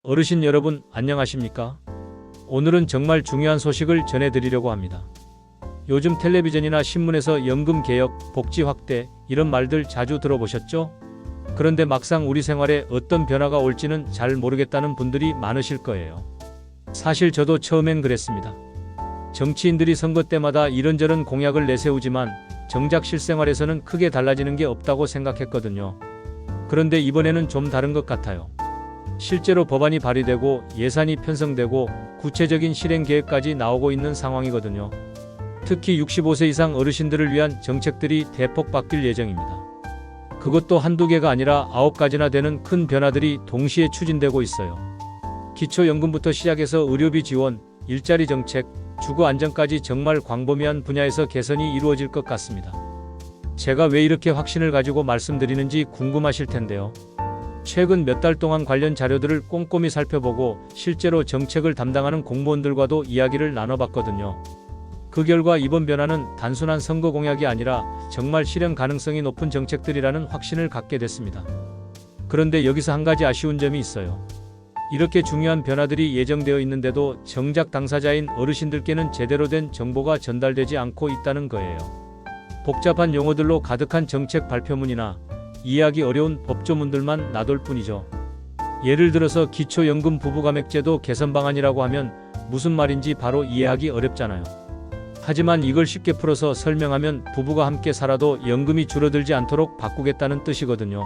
어르신 여러분, 안녕하십니까? 오늘은 정말 중요한 소식을 전해드리려고 합니다. 요즘 텔레비전이나 신문에서 연금 개혁, 복지 확대 이런 말들 자주 들어보셨죠? 그런데 막상 우리 생활에 어떤 변화가 올지는 잘 모르겠다는 분들이 많으실 거예요. 사실 저도 처음엔 그랬습니다. 정치인들이 선거 때마다 이런저런 공약을 내세우지만 정작 실생활에서는 크게 달라지는 게 없다고 생각했거든요. 그런데 이번에는 좀 다른 것 같아요. 실제로 법안이 발의되고 예산이 편성되고 구체적인 실행 계획까지 나오고 있는 상황이거든요. 특히 65세 이상 어르신들을 위한 정책들이 대폭 바뀔 예정입니다. 그것도 한두 개가 아니라 9가지나 되는 큰 변화들이 동시에 추진되고 있어요. 기초연금부터 시작해서 의료비 지원, 일자리 정책, 주거 안정까지 정말 광범위한 분야에서 개선이 이루어질 것 같습니다. 제가 왜 이렇게 확신을 가지고 말씀드리는지 궁금하실 텐데요. 최근 몇 달 동안 관련 자료들을 꼼꼼히 살펴보고 실제로 정책을 담당하는 공무원들과도 이야기를 나눠봤거든요. 그 결과 이번 변화는 단순한 선거 공약이 아니라 정말 실현 가능성이 높은 정책들이라는 확신을 갖게 됐습니다. 그런데 여기서 한 가지 아쉬운 점이 있어요. 이렇게 중요한 변화들이 예정되어 있는데도 정작 당사자인 어르신들께는 제대로 된 정보가 전달되지 않고 있다는 거예요. 복잡한 용어들로 가득한 정책 발표문이나 이해하기 어려운 법조문들만 나돌 뿐이죠. 예를 들어서 기초연금 부부감액제도 개선 방안이라고 하면 무슨 말인지 바로 이해하기 어렵잖아요. 하지만 이걸 쉽게 풀어서 설명하면 부부가 함께 살아도 연금이 줄어들지 않도록 바꾸겠다는 뜻이거든요.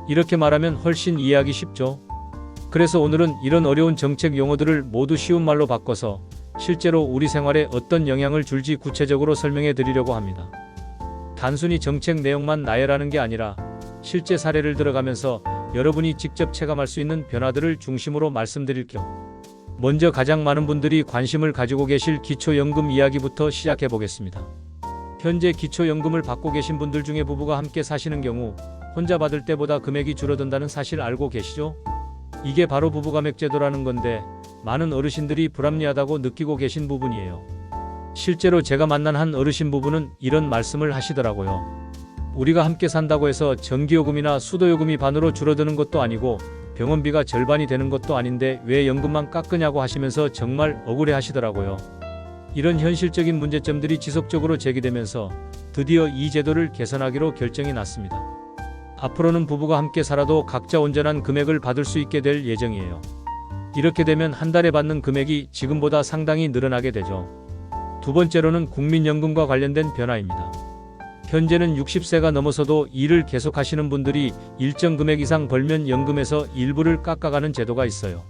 이렇게 말하면 훨씬 이해하기 쉽죠. 그래서 오늘은 이런 어려운 정책 용어들을 모두 쉬운 말로 바꿔서 실제로 우리 생활에 어떤 영향을 줄지 구체적으로 설명해 드리려고 합니다. 단순히 정책 내용만 나열하는 게 아니라 실제 사례를 들어가면서 여러분이 직접 체감할 수 있는 변화들을 중심으로 말씀드릴게요. 먼저 가장 많은 분들이 관심을 가지고 계실 기초연금 이야기부터 시작해 보겠습니다. 현재 기초연금을 받고 계신 분들 중에 부부가 함께 사시는 경우 혼자 받을 때보다 금액이 줄어든다는 사실 알고 계시죠? 이게 바로 부부감액제도라는 건데 많은 어르신들이 불합리하다고 느끼고 계신 부분이에요. 실제로 제가 만난 한 어르신 부부는 이런 말씀을 하시더라고요. 우리가 함께 산다고 해서 전기요금이나 수도요금이 반으로 줄어드는 것도 아니고 병원비가 절반이 되는 것도 아닌데 왜 연금만 깎으냐고 하시면서 정말 억울해 하시더라고요. 이런 현실적인 문제점들이 지속적으로 제기되면서 드디어 이 제도를 개선하기로 결정이 났습니다. 앞으로는 부부가 함께 살아도 각자 온전한 금액을 받을 수 있게 될 예정이에요. 이렇게 되면 한 달에 받는 금액이 지금보다 상당히 늘어나게 되죠. 두 번째로는 국민연금과 관련된 변화입니다. 현재는 60세가 넘어서도 일을 계속하시는 분들이 일정 금액 이상 벌면 연금에서 일부를 깎아가는 제도가 있어요.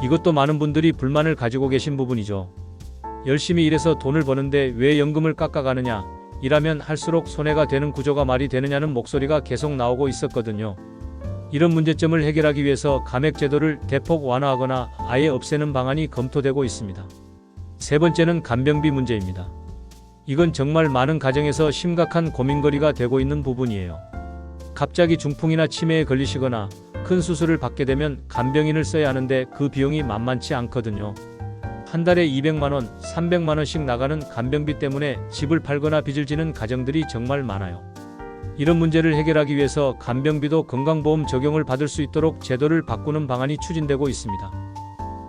이것도 많은 분들이 불만을 가지고 계신 부분이죠. 열심히 일해서 돈을 버는데 왜 연금을 깎아가느냐, 일하면 할수록 손해가 되는 구조가 말이 되느냐는 목소리가 계속 나오고 있었거든요. 이런 문제점을 해결하기 위해서 감액제도를 대폭 완화하거나 아예 없애는 방안이 검토되고 있습니다. 세 번째는 간병비 문제입니다. 이건 정말 많은 가정에서 심각한 고민거리가 되고 있는 부분이에요. 갑자기 중풍이나 치매에 걸리시거나 큰 수술을 받게 되면 간병인을 써야 하는데 그 비용이 만만치 않거든요. 한 달에 200만원, 300만원씩 나가는 간병비 때문에 집을 팔거나 빚을 지는 가정들이 정말 많아요. 이런 문제를 해결하기 위해서 간병비도 건강보험 적용을 받을 수 있도록 제도를 바꾸는 방안이 추진되고 있습니다.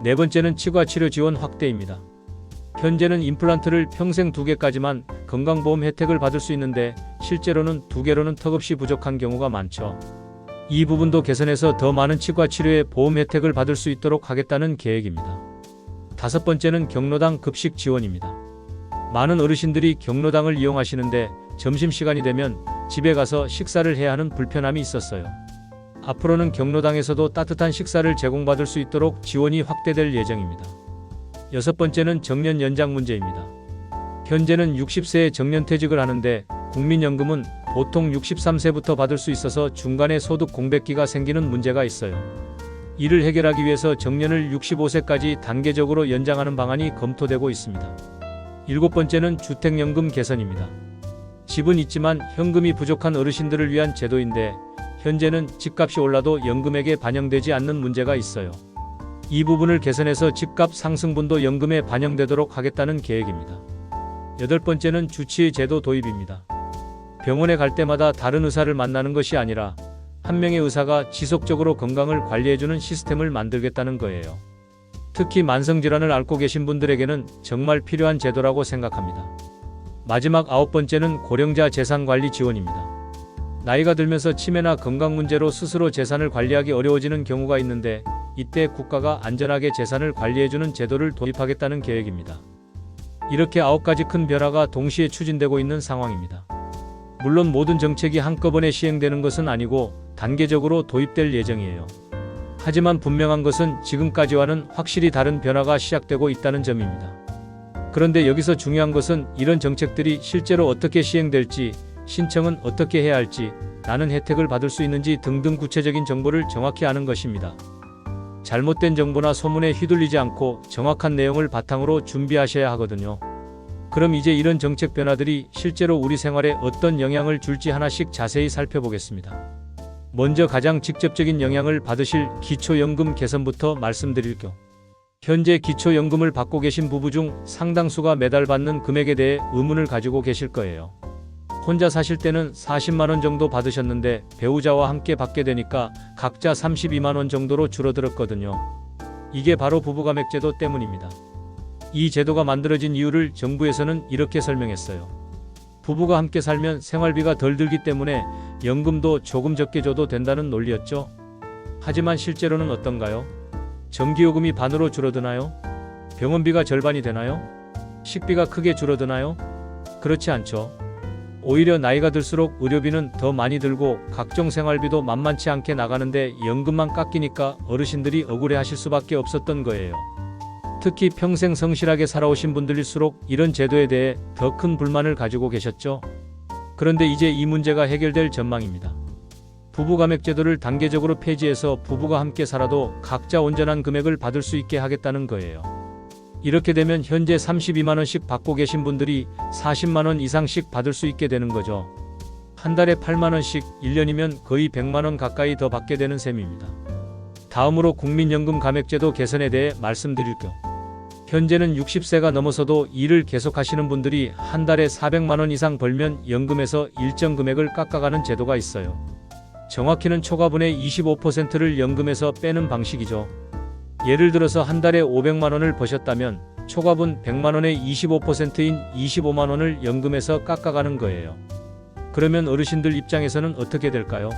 네 번째는 치과치료 지원 확대입니다. 현재는 임플란트를 평생 2개까지만 건강보험 혜택을 받을 수 있는데 실제로는 2개로는 턱없이 부족한 경우가 많죠. 이 부분도 개선해서 더 많은 치과치료의 보험 혜택을 받을 수 있도록 하겠다는 계획입니다. 다섯 번째는 경로당 급식 지원입니다. 많은 어르신들이 경로당을 이용하시는데 점심시간이 되면 집에 가서 식사를 해야 하는 불편함이 있었어요. 앞으로는 경로당에서도 따뜻한 식사를 제공받을 수 있도록 지원이 확대될 예정입니다. 여섯 번째는 정년 연장 문제입니다. 현재는 60세에 정년퇴직을 하는데 국민연금은 보통 63세부터 받을 수 있어서 중간에 소득 공백기가 생기는 문제가 있어요. 이를 해결하기 위해서 정년을 65세까지 단계적으로 연장하는 방안이 검토되고 있습니다. 일곱 번째는 주택연금 개선입니다. 집은 있지만 현금이 부족한 어르신들을 위한 제도인데 현재는 집값이 올라도 연금액에 반영되지 않는 문제가 있어요. 이 부분을 개선해서 집값 상승분도 연금에 반영되도록 하겠다는 계획입니다. 여덟 번째는 주치의 제도 도입입니다. 병원에 갈 때마다 다른 의사를 만나는 것이 아니라 한 명의 의사가 지속적으로 건강을 관리해주는 시스템을 만들겠다는 거예요. 특히 만성질환을 앓고 계신 분들에게는 정말 필요한 제도라고 생각합니다. 마지막 9번째는 고령자 재산관리 지원입니다. 나이가 들면서 치매나 건강 문제로 스스로 재산을 관리하기 어려워지는 경우가 있는데 이때 국가가 안전하게 재산을 관리해주는 제도를 도입하겠다는 계획입니다. 이렇게 9가지 큰 변화가 동시에 추진되고 있는 상황입니다. 물론 모든 정책이 한꺼번에 시행되는 것은 아니고 단계적으로 도입될 예정이에요. 하지만 분명한 것은 지금까지와는 확실히 다른 변화가 시작되고 있다는 점입니다. 그런데 여기서 중요한 것은 이런 정책들이 실제로 어떻게 시행될지, 신청은 어떻게 해야 할지, 나는 혜택을 받을 수 있는지 등등 구체적인 정보를 정확히 아는 것입니다. 잘못된 정보나 소문에 휘둘리지 않고 정확한 내용을 바탕으로 준비하셔야 하거든요. 그럼 이제 이런 정책 변화들이 실제로 우리 생활에 어떤 영향을 줄지 하나씩 자세히 살펴보겠습니다. 먼저 가장 직접적인 영향을 받으실 기초연금 개선부터 말씀드릴 겸, 현재 기초연금을 받고 계신 부부 중 상당수가 매달 받는 금액에 대해 의문을 가지고 계실 거예요. 혼자 사실 때는 40만원 정도 받으셨는데 배우자와 함께 받게 되니까 각자 32만원 정도로 줄어들었거든요. 이게 바로 부부감액제도 때문입니다. 이 제도가 만들어진 이유를 정부에서는 이렇게 설명했어요. 부부가 함께 살면 생활비가 덜 들기 때문에 연금도 조금 적게 줘도 된다는 논리였죠. 하지만 실제로는 어떤가요? 전기요금이 반으로 줄어드나요? 병원비가 절반이 되나요? 식비가 크게 줄어드나요? 그렇지 않죠. 오히려 나이가 들수록 의료비는 더 많이 들고 각종 생활비도 만만치 않게 나가는데 연금만 깎이니까 어르신들이 억울해하실 수밖에 없었던 거예요. 특히 평생 성실하게 살아오신 분들일수록 이런 제도에 대해 더 큰 불만을 가지고 계셨죠. 그런데 이제 이 문제가 해결될 전망입니다. 부부감액제도를 단계적으로 폐지해서 부부가 함께 살아도 각자 온전한 금액을 받을 수 있게 하겠다는 거예요. 이렇게 되면 현재 32만원씩 받고 계신 분들이 40만원 이상씩 받을 수 있게 되는 거죠. 한 달에 8만원씩 1년이면 거의 100만원 가까이 더 받게 되는 셈입니다. 다음으로 국민연금 감액제도 개선에 대해 말씀드릴 겸, 현재는 60세가 넘어서도 일을 계속하시는 분들이 한 달에 400만원 이상 벌면 연금에서 일정 금액을 깎아가는 제도가 있어요. 정확히는 초과분의 25%를 연금에서 빼는 방식이죠. 예를 들어서 한 달에 500만원을 버셨다면 초과분 100만원의 25%인 25만원을 연금에서 깎아가는 거예요. 그러면 어르신들 입장에서는 어떻게 될까요?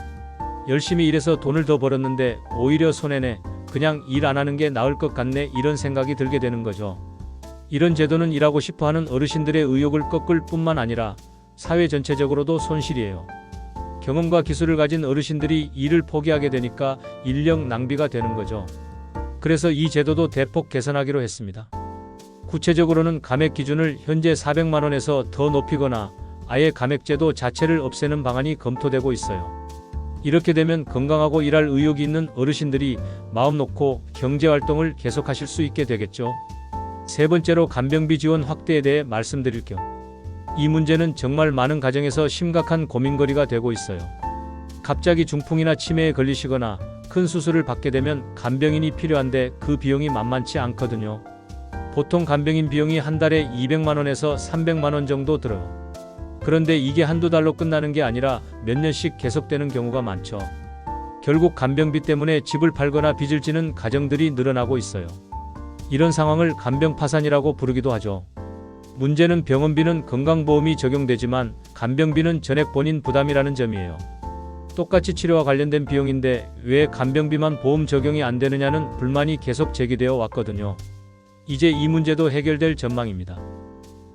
열심히 일해서 돈을 더 벌었는데 오히려 손해네, 그냥 일 안 하는 게 나을 것 같네, 이런 생각이 들게 되는 거죠. 이런 제도는 일하고 싶어하는 어르신들의 의욕을 꺾을 뿐만 아니라 사회 전체적으로도 손실이에요. 경험과 기술을 가진 어르신들이 일을 포기하게 되니까 인력 낭비가 되는 거죠. 그래서 이 제도도 대폭 개선하기로 했습니다. 구체적으로는 감액 기준을 현재 400만원에서 더 높이거나 아예 감액제도 자체를 없애는 방안이 검토되고 있어요. 이렇게 되면 건강하고 일할 의욕이 있는 어르신들이 마음 놓고 경제활동을 계속하실 수 있게 되겠죠. 세 번째로 간병비 지원 확대에 대해 말씀드릴 겸, 이 문제는 정말 많은 가정에서 심각한 고민거리가 되고 있어요. 갑자기 중풍이나 치매에 걸리시거나 큰 수술을 받게 되면 간병인이 필요한데 그 비용이 만만치 않거든요. 보통 간병인 비용이 한 달에 200만원에서 300만원 정도 들어요. 그런데 이게 한두 달로 끝나는 게 아니라 몇 년씩 계속되는 경우가 많죠. 결국 간병비 때문에 집을 팔거나 빚을 지는 가정들이 늘어나고 있어요. 이런 상황을 간병 파산이라고 부르기도 하죠. 문제는 병원비는 건강보험이 적용되지만 간병비는 전액 본인 부담이라는 점이에요. 똑같이 치료와 관련된 비용인데 왜 간병비만 보험 적용이 안 되느냐는 불만이 계속 제기되어 왔거든요. 이제 이 문제도 해결될 전망입니다.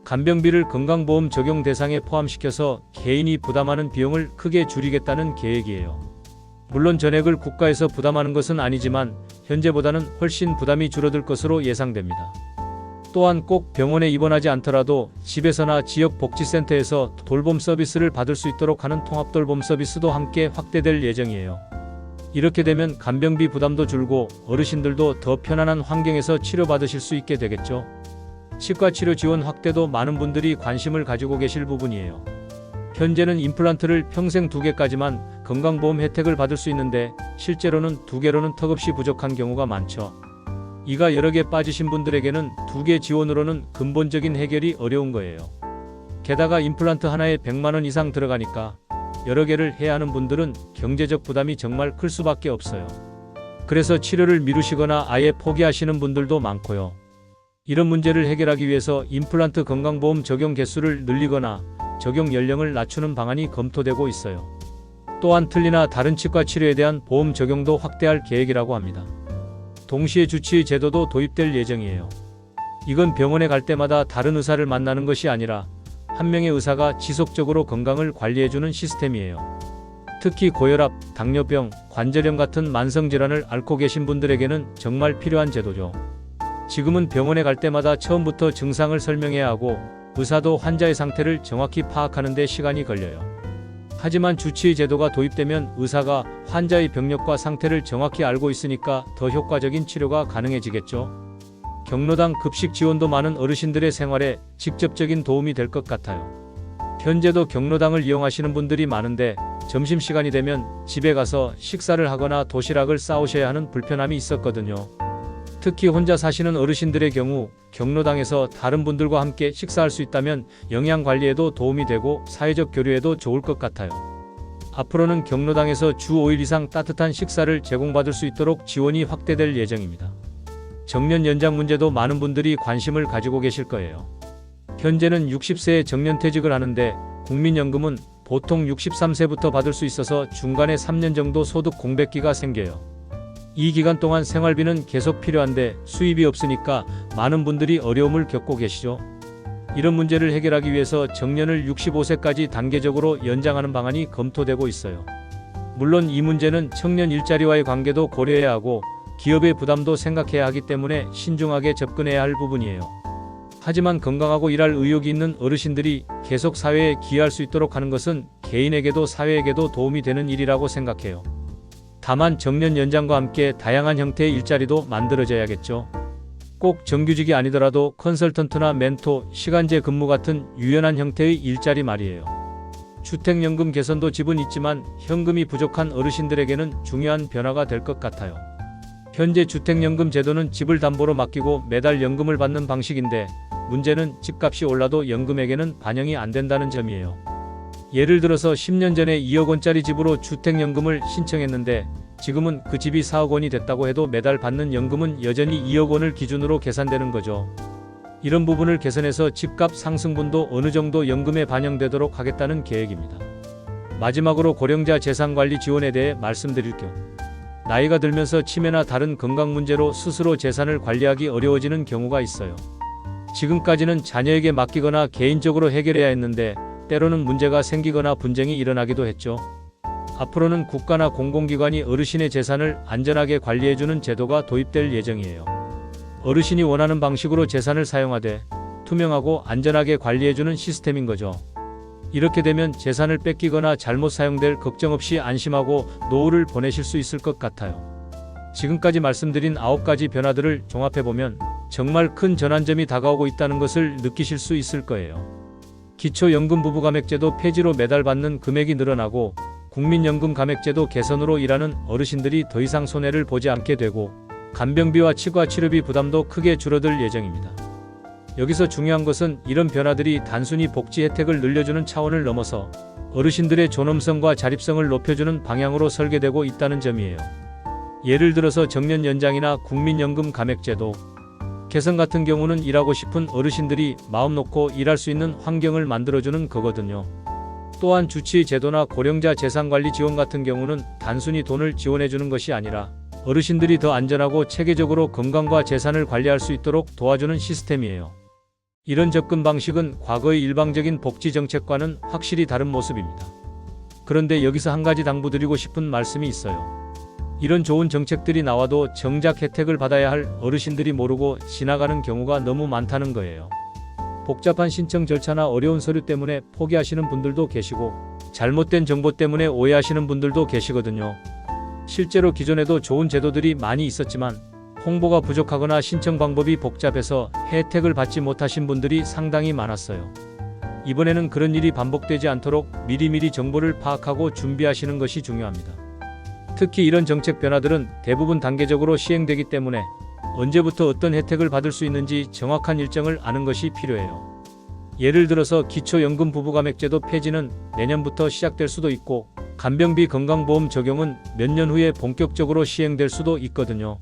간병비를 건강보험 적용 대상에 포함시켜서 개인이 부담하는 비용을 크게 줄이겠다는 계획이에요. 물론 전액을 국가에서 부담하는 것은 아니지만 현재보다는 훨씬 부담이 줄어들 것으로 예상됩니다. 또한 꼭 병원에 입원하지 않더라도 집에서나 지역복지센터에서 돌봄 서비스를 받을 수 있도록 하는 통합돌봄 서비스도 함께 확대될 예정이에요. 이렇게 되면 간병비 부담도 줄고 어르신들도 더 편안한 환경에서 치료받으실 수 있게 되겠죠. 치과치료 지원 확대도 많은 분들이 관심을 가지고 계실 부분이에요. 현재는 임플란트를 평생 2개까지만 건강보험 혜택을 받을 수 있는데 실제로는 2개로는 턱없이 부족한 경우가 많죠. 이가 여러 개 빠지신 분들에게는 2개 지원으로는 근본적인 해결이 어려운 거예요. 게다가 임플란트 하나에 100만원 이상 들어가니까 여러 개를 해야 하는 분들은 경제적 부담이 정말 클 수밖에 없어요. 그래서 치료를 미루시거나 아예 포기하시는 분들도 많고요. 이런 문제를 해결하기 위해서 임플란트 건강보험 적용 개수를 늘리거나 적용 연령을 낮추는 방안이 검토되고 있어요. 또한 틀니나 다른 치과 치료에 대한 보험 적용도 확대할 계획이라고 합니다. 동시에 주치의 제도도 도입될 예정이에요. 이건 병원에 갈 때마다 다른 의사를 만나는 것이 아니라 한 명의 의사가 지속적으로 건강을 관리해주는 시스템이에요. 특히 고혈압, 당뇨병, 관절염 같은 만성질환을 앓고 계신 분들에게는 정말 필요한 제도죠. 지금은 병원에 갈 때마다 처음부터 증상을 설명해야 하고 의사도 환자의 상태를 정확히 파악하는 데 시간이 걸려요. 하지만 주치의 제도가 도입되면 의사가 환자의 병력과 상태를 정확히 알고 있으니까 더 효과적인 치료가 가능해지겠죠. 경로당 급식 지원도 많은 어르신들의 생활에 직접적인 도움이 될 것 같아요. 현재도 경로당을 이용하시는 분들이 많은데 점심시간이 되면 집에 가서 식사를 하거나 도시락을 싸오셔야 하는 불편함이 있었거든요. 특히 혼자 사시는 어르신들의 경우 경로당에서 다른 분들과 함께 식사할 수 있다면 영양관리에도 도움이 되고 사회적 교류에도 좋을 것 같아요. 앞으로는 경로당에서 주 5일 이상 따뜻한 식사를 제공받을 수 있도록 지원이 확대될 예정입니다. 정년 연장 문제도 많은 분들이 관심을 가지고 계실 거예요. 현재는 60세에 정년퇴직을 하는데 국민연금은 보통 63세부터 받을 수 있어서 중간에 3년 정도 소득 공백기가 생겨요. 이 기간 동안 생활비는 계속 필요한데 수입이 없으니까 많은 분들이 어려움을 겪고 계시죠. 이런 문제를 해결하기 위해서 정년을 65세까지 단계적으로 연장하는 방안이 검토되고 있어요. 물론 이 문제는 청년 일자리와의 관계도 고려해야 하고 기업의 부담도 생각해야 하기 때문에 신중하게 접근해야 할 부분이에요. 하지만 건강하고 일할 의욕이 있는 어르신들이 계속 사회에 기여할 수 있도록 하는 것은 개인에게도 사회에게도 도움이 되는 일이라고 생각해요. 다만 정년 연장과 함께 다양한 형태의 일자리도 만들어져야겠죠. 꼭 정규직이 아니더라도 컨설턴트나 멘토, 시간제 근무 같은 유연한 형태의 일자리 말이에요. 주택연금 개선도 집은 있지만 현금이 부족한 어르신들에게는 중요한 변화가 될 것 같아요. 현재 주택연금 제도는 집을 담보로 맡기고 매달 연금을 받는 방식인데 문제는 집값이 올라도 연금액에는 반영이 안 된다는 점이에요. 예를 들어서 10년 전에 2억 원짜리 집으로 주택연금을 신청했는데 지금은 그 집이 4억 원이 됐다고 해도 매달 받는 연금은 여전히 2억 원을 기준으로 계산되는 거죠. 이런 부분을 개선해서 집값 상승분도 어느 정도 연금에 반영되도록 하겠다는 계획입니다. 마지막으로 고령자 재산관리 지원에 대해 말씀드릴 겸 나이가 들면서 치매나 다른 건강 문제로 스스로 재산을 관리하기 어려워지는 경우가 있어요. 지금까지는 자녀에게 맡기거나 개인적으로 해결해야 했는데 때로는 문제가 생기거나 분쟁이 일어나기도 했죠. 앞으로는 국가나 공공기관이 어르신의 재산을 안전하게 관리해주는 제도가 도입될 예정이에요. 어르신이 원하는 방식으로 재산을 사용하되 투명하고 안전하게 관리해주는 시스템인 거죠. 이렇게 되면 재산을 뺏기거나 잘못 사용될 걱정 없이 안심하고 노후를 보내실 수 있을 것 같아요. 지금까지 말씀드린 9가지 변화들을 종합해보면 정말 큰 전환점이 다가오고 있다는 것을 느끼실 수 있을 거예요. 기초연금 부부감액제도 폐지로 매달 받는 금액이 늘어나고 국민연금 감액제도 개선으로 일하는 어르신들이 더 이상 손해를 보지 않게 되고 간병비와 치과 치료비 부담도 크게 줄어들 예정입니다. 여기서 중요한 것은 이런 변화들이 단순히 복지 혜택을 늘려주는 차원을 넘어서 어르신들의 존엄성과 자립성을 높여주는 방향으로 설계되고 있다는 점이에요. 예를 들어서 정년 연장이나 국민연금 감액제도 개선 같은 경우는 일하고 싶은 어르신들이 마음 놓고 일할 수 있는 환경을 만들어주는 거거든요. 또한 주치의 제도나 고령자 재산관리 지원 같은 경우는 단순히 돈을 지원해주는 것이 아니라 어르신들이 더 안전하고 체계적으로 건강과 재산을 관리할 수 있도록 도와주는 시스템이에요. 이런 접근 방식은 과거의 일방적인 복지 정책과는 확실히 다른 모습입니다. 그런데 여기서 한 가지 당부드리고 싶은 말씀이 있어요. 이런 좋은 정책들이 나와도 정작 혜택을 받아야 할 어르신들이 모르고 지나가는 경우가 너무 많다는 거예요. 복잡한 신청 절차나 어려운 서류 때문에 포기하시는 분들도 계시고 잘못된 정보 때문에 오해하시는 분들도 계시거든요. 실제로 기존에도 좋은 제도들이 많이 있었지만 홍보가 부족하거나 신청 방법이 복잡해서 혜택을 받지 못하신 분들이 상당히 많았어요. 이번에는 그런 일이 반복되지 않도록 미리미리 정보를 파악하고 준비하시는 것이 중요합니다. 특히 이런 정책 변화들은 대부분 단계적으로 시행되기 때문에 언제부터 어떤 혜택을 받을 수 있는지 정확한 일정을 아는 것이 필요해요. 예를 들어서 기초연금 부부가맥제도 폐지는 내년부터 시작될 수도 있고 간병비 건강보험 적용은 몇 년 후에 본격적으로 시행될 수도 있거든요.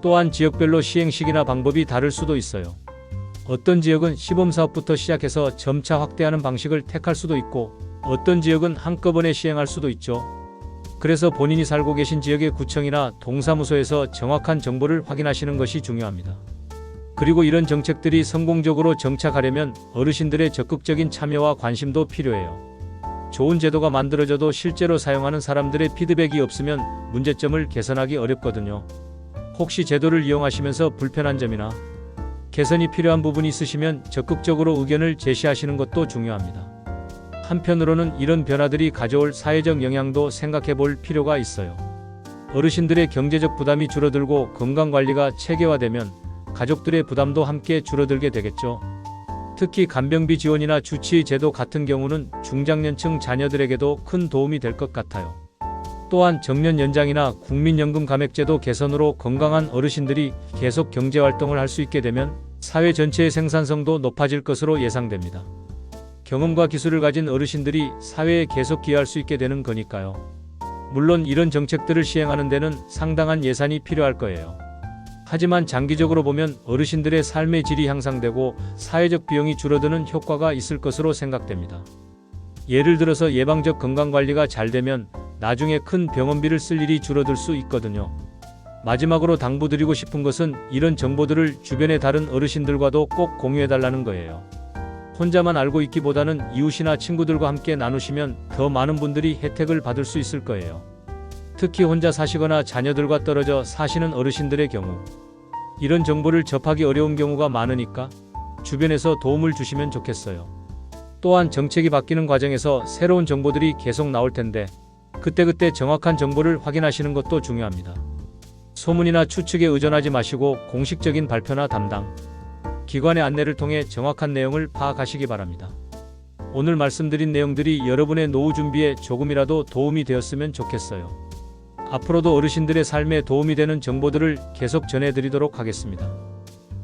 또한 지역별로 시행 시기나 방법이 다를 수도 있어요. 어떤 지역은 시범사업부터 시작해서 점차 확대하는 방식을 택할 수도 있고 어떤 지역은 한꺼번에 시행할 수도 있죠. 그래서 본인이 살고 계신 지역의 구청이나 동사무소에서 정확한 정보를 확인하시는 것이 중요합니다. 그리고 이런 정책들이 성공적으로 정착하려면 어르신들의 적극적인 참여와 관심도 필요해요. 좋은 제도가 만들어져도 실제로 사용하는 사람들의 피드백이 없으면 문제점을 개선하기 어렵거든요. 혹시 제도를 이용하시면서 불편한 점이나 개선이 필요한 부분이 있으시면 적극적으로 의견을 제시하시는 것도 중요합니다. 한편으로는 이런 변화들이 가져올 사회적 영향도 생각해 볼 필요가 있어요. 어르신들의 경제적 부담이 줄어들고 건강관리가 체계화되면 가족들의 부담도 함께 줄어들게 되겠죠. 특히 간병비 지원이나 주치의 제도 같은 경우는 중장년층 자녀들에게도 큰 도움이 될 것 같아요. 또한 정년 연장이나 국민연금 감액제도 개선으로 건강한 어르신들이 계속 경제활동을 할 수 있게 되면 사회 전체의 생산성도 높아질 것으로 예상됩니다. 경험과 기술을 가진 어르신들이 사회에 계속 기여할 수 있게 되는 거니까요. 물론 이런 정책들을 시행하는 데는 상당한 예산이 필요할 거예요. 하지만 장기적으로 보면 어르신들의 삶의 질이 향상되고 사회적 비용이 줄어드는 효과가 있을 것으로 생각됩니다. 예를 들어서 예방적 건강관리가 잘 되면 나중에 큰 병원비를 쓸 일이 줄어들 수 있거든요. 마지막으로 당부드리고 싶은 것은 이런 정보들을 주변의 다른 어르신들과도 꼭 공유해달라는 거예요. 혼자만 알고 있기보다는 이웃이나 친구들과 함께 나누시면 더 많은 분들이 혜택을 받을 수 있을 거예요. 특히 혼자 사시거나 자녀들과 떨어져 사시는 어르신들의 경우 이런 정보를 접하기 어려운 경우가 많으니까 주변에서 도움을 주시면 좋겠어요. 또한 정책이 바뀌는 과정에서 새로운 정보들이 계속 나올 텐데 그때그때 정확한 정보를 확인하시는 것도 중요합니다. 소문이나 추측에 의존하지 마시고 공식적인 발표나 담당 기관의 안내를 통해 정확한 내용을 파악하시기 바랍니다. 오늘 말씀드린 내용들이 여러분의 노후 준비에 조금이라도 도움이 되었으면 좋겠어요. 앞으로도 어르신들의 삶에 도움이 되는 정보들을 계속 전해드리도록 하겠습니다.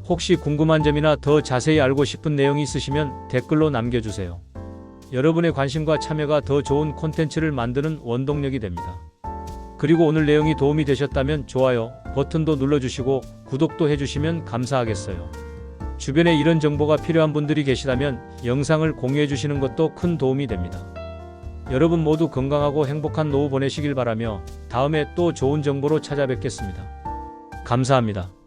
혹시 궁금한 점이나 더 자세히 알고 싶은 내용이 있으시면 댓글로 남겨주세요. 여러분의 관심과 참여가 더 좋은 콘텐츠를 만드는 원동력이 됩니다. 그리고 오늘 내용이 도움이 되셨다면 좋아요 버튼도 눌러주시고 구독도 해주시면 감사하겠어요. 주변에 이런 정보가 필요한 분들이 계시다면 영상을 공유해 주시는 것도 큰 도움이 됩니다. 여러분 모두 건강하고 행복한 노후 보내시길 바라며 다음에 또 좋은 정보로 찾아뵙겠습니다. 감사합니다.